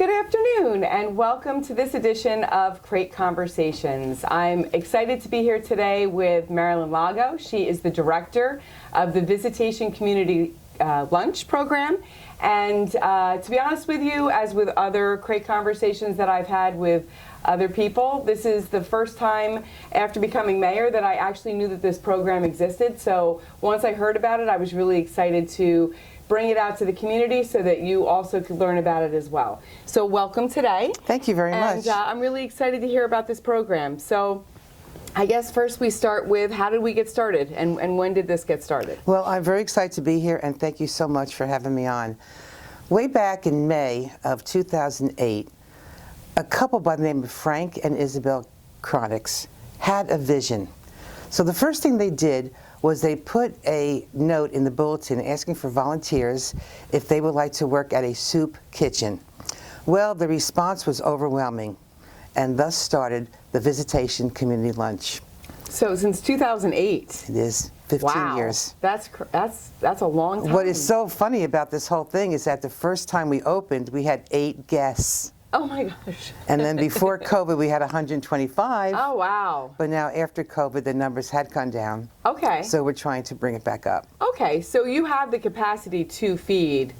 Good afternoon, and welcome to this edition of Crate Conversations. I'm excited to be here today with Marilyn Lago. She is the director of the Visitation Community Lunch Program. And to be honest with you, as with other Crate Conversations that I've had with other people, this is the first time after becoming mayor that I actually knew that this program existed. So once I heard about it, I was really excited to bring it out to the community so that you also could learn about it as well. So welcome today. Thank you very much. And I'm really excited to hear about this program. So I guess first we start with, how did we get started, and when did this get started? Well, I'm very excited to be here, and thank you so much for having me on. Way back in May of 2008, a couple by the name of Frank and Isabel Chronics had a vision. So the first thing they did was they put a note in the bulletin asking for volunteers if they would like to work at a soup kitchen. Well, the response was overwhelming, and thus started the Visitation Community Lunch. So since 2008. It is 15 years. That's a long time. What is so funny about this whole thing is that the first time we opened, we had 8 guests. Oh my gosh. And then before COVID, we had 125. Oh, wow. But now after COVID, the numbers had gone down. Okay. So we're trying to bring it back up. Okay, so you have the capacity to feed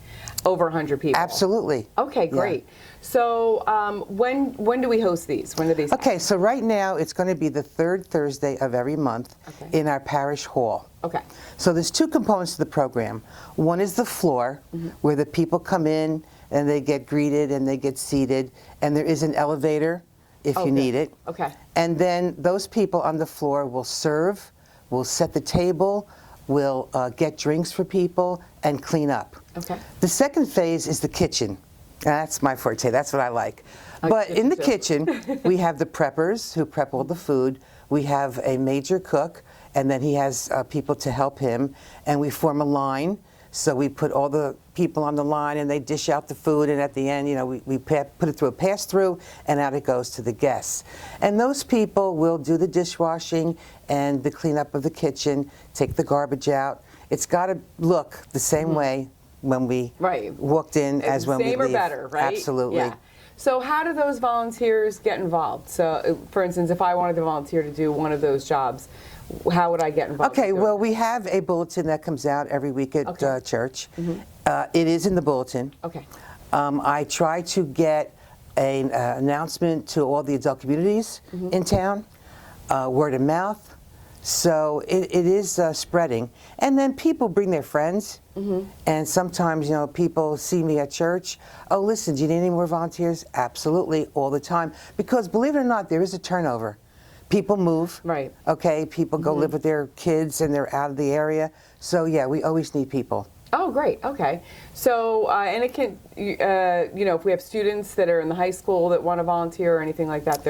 over 100 people. Absolutely. Okay, great. Yeah. So when do we host these? When do these happen? Okay, so right now it's going to be the third Thursday of every month in our parish hall. Okay. So there's 2 components to the program. One is the floor, where the people come in and they get greeted and they get seated, and there is an elevator if you need it. Okay. And then those people on the floor will serve, will set the table, will get drinks for people, and clean up. Okay. The second phase is the kitchen. That's my forte. That's what I like. But in the kitchen, we have the preppers who prep all the food. We have a major cook, and then he has people to help him, and we form a line. So we put all the people on the line, and they dish out the food, and at the end, you know, we put it through a pass-through, and out it goes to the guests. And those people will do the dishwashing and the cleanup of the kitchen, take the garbage out. It's got to look the same way when we walked in as when we leave. Same or better, right? Absolutely. Yeah. So how do those volunteers get involved? So, for instance, if I wanted to volunteer to do one of those jobs, how would I get involved? Okay, well, we have a bulletin that comes out every week at church. It is in the bulletin. Okay. I try to get an announcement to all the adult communities in town, word of mouth. So it is spreading. And then people bring their friends. And sometimes, you know, people see me at church. Oh, listen, do you need any more volunteers? Absolutely, all the time. Because believe it or not, there is a turnover. People move. Right. Okay, people go live with their kids and they're out of the area. So yeah, we always need people. Oh, great. Okay. So, and it can, you know, if we have students that are in the high school that want to volunteer or anything like that,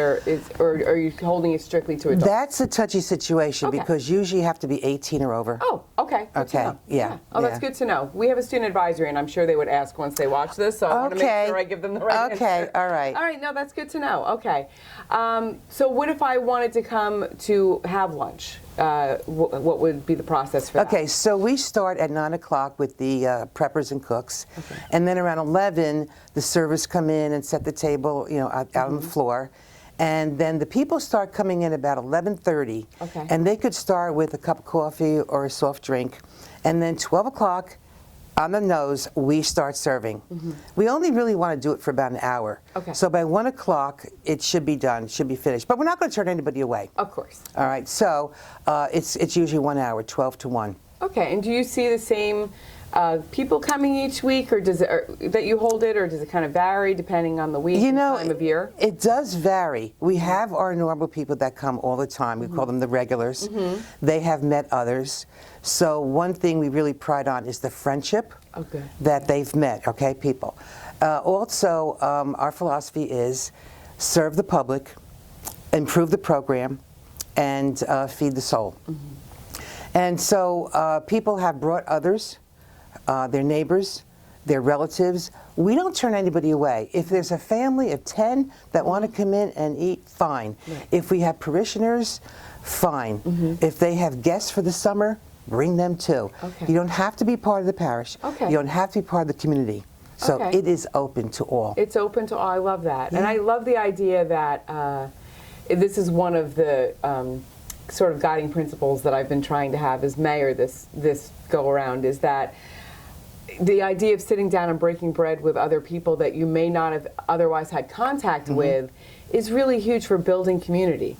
or are you holding it strictly to adults? That's a touchy situation because usually you have to be 18 or over. Oh, okay. Good to know. Yeah. Oh, that's good to know. We have a student advisory, and I'm sure they would ask once they watch this, so I want to make sure I give them the right answer. All right. All right, no, that's good to know. Okay. So what if I wanted to come to have lunch? What would be the process for that? Okay, so we start at 9 o'clock with the preppers and cooks, and then around 11, the servers come in and set the table, you know, out on the floor, and then the people start coming in about 11:30, and they could start with a cup of coffee or a soft drink, and then 12 o'clock, on the nose, we start serving. We only really want to do it for about an hour. So by 1 o'clock, it should be done, should be finished. But we're not going to turn anybody away. Of course. All right, so it's usually 1 hour, 12 to 1. Okay, and do you see the same people coming each week, or does it, that you hold it, or does it kind of vary depending on the week and time of year? It does vary. We have our normal people that come all the time. We call them the regulars. They have met others. So one thing we really pride on is the friendship that they've met, people. Also, our philosophy is serve the public, improve the program, and feed the soul. And so people have brought others, their neighbors, their relatives. We don't turn anybody away. If there's a family of 10 that want to come in and eat, fine. If we have parishioners, fine. If they have guests for the summer, bring them too. You don't have to be part of the parish. You don't have to be part of the community. So it is open to all. It's open to all. I love that. And I love the idea that this is one of the sort of guiding principles that I've been trying to have as mayor this go around, is that the idea of sitting down and breaking bread with other people that you may not have otherwise had contact with is really huge for building community.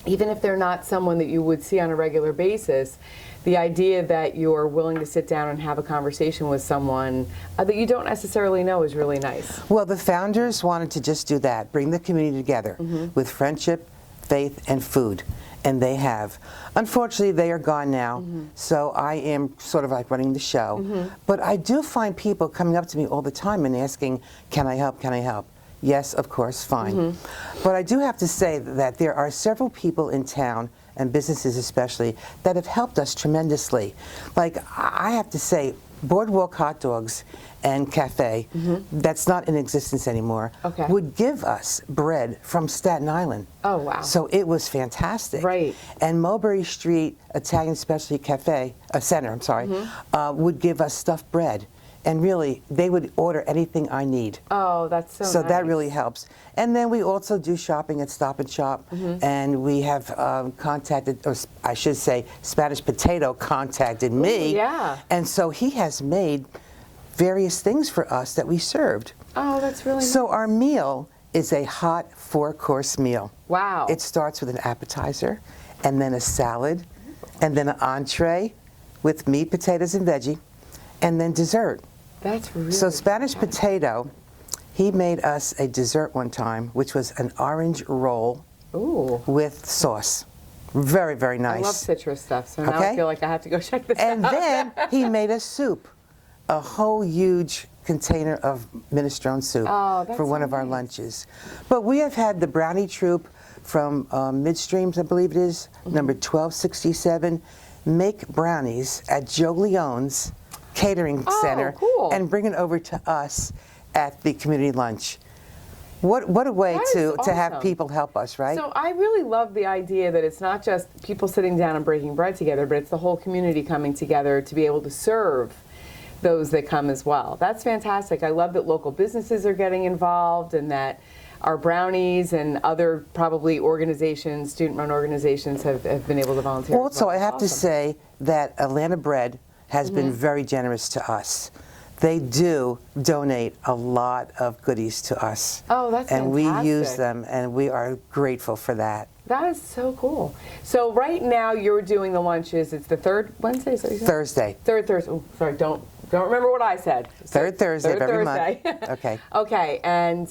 Even if they're not someone that you would see on a regular basis, the idea that you're willing to sit down and have a conversation with someone that you don't necessarily know is really nice. Well, the founders wanted to just do that, bring the community together with friendship, faith, and food. And they have. Unfortunately, they are gone now, so I am sort of like running the show. But I do find people coming up to me all the time and asking, can I help, can I help? Yes, of course, fine. But I do have to say that there are several people in town, and businesses especially, that have helped us tremendously. Like, I have to say, Boardwalk Hot Dogs and Cafe, that's not in existence anymore, would give us bread from Staten Island. Oh, wow. So it was fantastic. Right. And Mulberry Street Italian Specialty Cafe, Center, I'm sorry, would give us stuffed bread. And really, they would order anything I need. Oh, that's so So nice. that really helps. And then we also do shopping at Stop and Shop. And we have contacted, or I should say, Spanish Potato contacted me. Ooh, yeah. And so he has made various things for us that we served. Oh, that's really So nice. our meal is a hot 4-course meal. Wow. It starts with an appetizer, and then a salad, and then an entree with meat, potatoes, and veggie, and then dessert. That's really So Spanish fantastic. Potato, he made us a dessert one time, which was an orange roll with sauce. Very, very nice. I love citrus stuff, so now I feel like I have to go check this out. And then he made us soup, a whole huge container of minestrone soup for one of our lunches. But we have had the brownie troupe from Midstreams, I believe it is, number 1267, make brownies at Joe Leone's Catering Center and bring it over to us at the community lunch. What a way to have people help us, right? So I really love the idea that it's not just people sitting down and breaking bread together, but it's the whole community coming together to be able to serve those that come as well. That's fantastic. I love that local businesses are getting involved, and that our brownies and other probably organizations, student-run organizations, have been able to volunteer. Also, I have to say that Atlanta Bread has been very generous to us. They do donate a lot of goodies to us. Oh, that's and fantastic. We use them, and we are grateful for that. That is so cool. So right now you're doing the lunches. It's the third Wednesday? So Thursday. Third Thursday. Oh, sorry, don't remember what I said. Third Thursday of every Thursday. month. Okay. Okay, and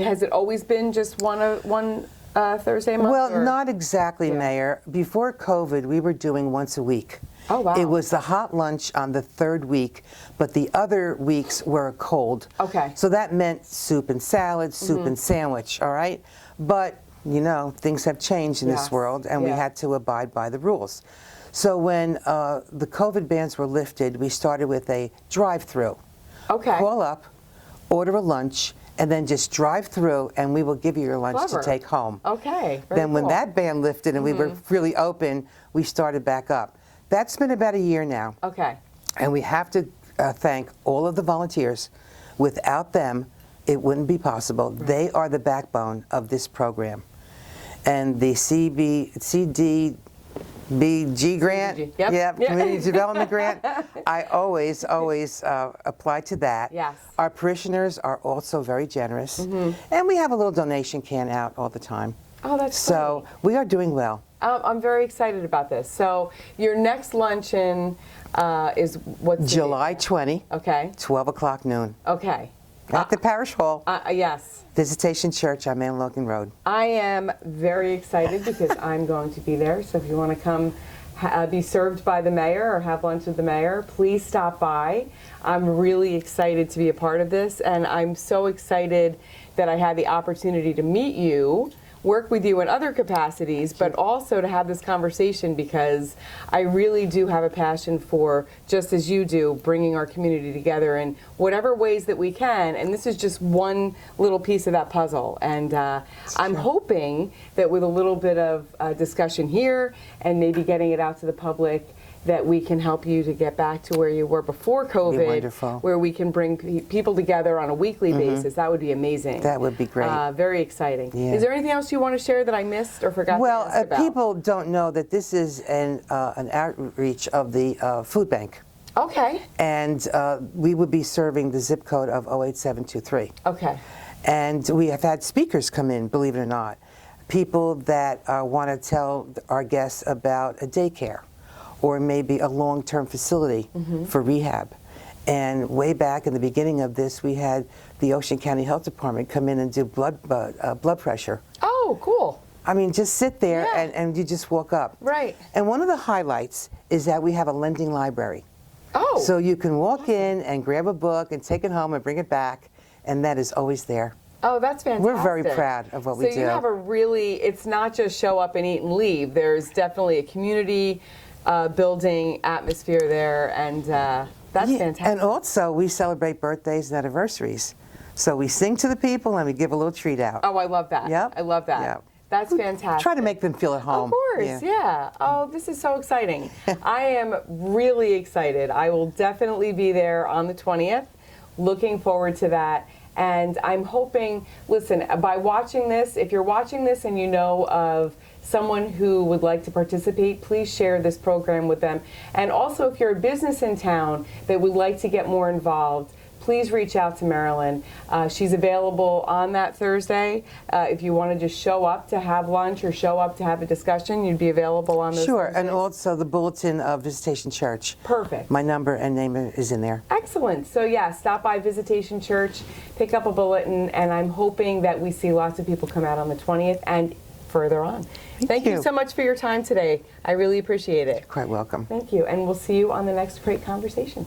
has it always been just one Thursday a month? Well, or? not exactly, Mayor. Before COVID, we were doing once a week. Oh, wow. It was the hot lunch on the third week, but the other weeks were cold. Okay. So that meant soup and salad, soup and sandwich, all right? But, you know, things have changed in this world, and we had to abide by the rules. So when the COVID bans were lifted, we started with a drive-through. Okay. Call up, order a lunch, and then just drive through, and we will give you your lunch to take home. Okay. Then when that ban lifted and we were really open, we started back up. That's been about a year now. Okay. And we have to thank all of the volunteers. Without them, it wouldn't be possible. Right. They are the backbone of this program. And the CDBG grant, Community Development Grant, I always apply to that. Yes. Our parishioners are also very generous. And we have a little donation can out all the time. Oh, that's so funny. We are doing well. I'm very excited about this. So your next luncheon is what's July 20. Okay. 12 o'clock noon. Okay. At the Parish Hall. Yes. Visitation Church on Man Logan Road. I am very excited because I'm going to be there. So if you want to come be served by the mayor or have lunch with the mayor, please stop by. I'm really excited to be a part of this, and I'm so excited that I had the opportunity to meet you, work with you in other capacities, but also to have this conversation, because I really do have a passion for, just as you do, bringing our community together in whatever ways that we can. And this is just one little piece of that puzzle. And I'm hoping that with a little bit of discussion here and maybe getting it out to the public, that we can help you to get back to where you were before COVID, wonderful. where we can bring people together on a weekly basis. That would be amazing. That would be great. Very exciting. Yeah. Is there anything else you want to share that I missed or forgot to ask about? People don't know that this is an outreach of the food bank. Okay. And we would be serving the zip code of 08723. Okay. And we have had speakers come in, believe it or not, people that want to tell our guests about a daycare or maybe a long-term facility for rehab. And way back in the beginning of this, we had the Ocean County Health Department come in and do blood pressure. Oh, cool. I mean, just sit there and you just walk up. Right. And one of the highlights is that we have a lending library. Oh. So you can walk in and grab a book and take it home and bring it back, and that is always there. Oh, that's fantastic. We're very proud of what we do. So you have a really, it's not just show up and eat and leave. There's definitely a community building atmosphere there, and that's fantastic. And also, we celebrate birthdays and anniversaries. So we sing to the people and we give a little treat out. Oh, I love that. Yep. I love that. Yep. That's fantastic. Try to make them feel at home. Of course, yeah. Oh, this is so exciting. I am really excited. I will definitely be there on the 20th. Looking forward to that. And I'm hoping, listen, by watching this, if you're watching this and you know of someone who would like to participate, please share this program with them. And also, if you're a business in town that would like to get more involved, please reach out to Marilyn. She's available on that Thursday. If you want to just show up to have lunch or show up to have a discussion, you'd be available on those Sure, Thursdays. and also the bulletin of Visitation Church. Perfect. My number and name is in there. Excellent. So yeah, stop by Visitation Church, pick up a bulletin, and I'm hoping that we see lots of people come out on the 20th and further on. Thank you so much for your time today. I really appreciate it. Quite welcome. Thank you, and we'll see you on the next Great Conversation.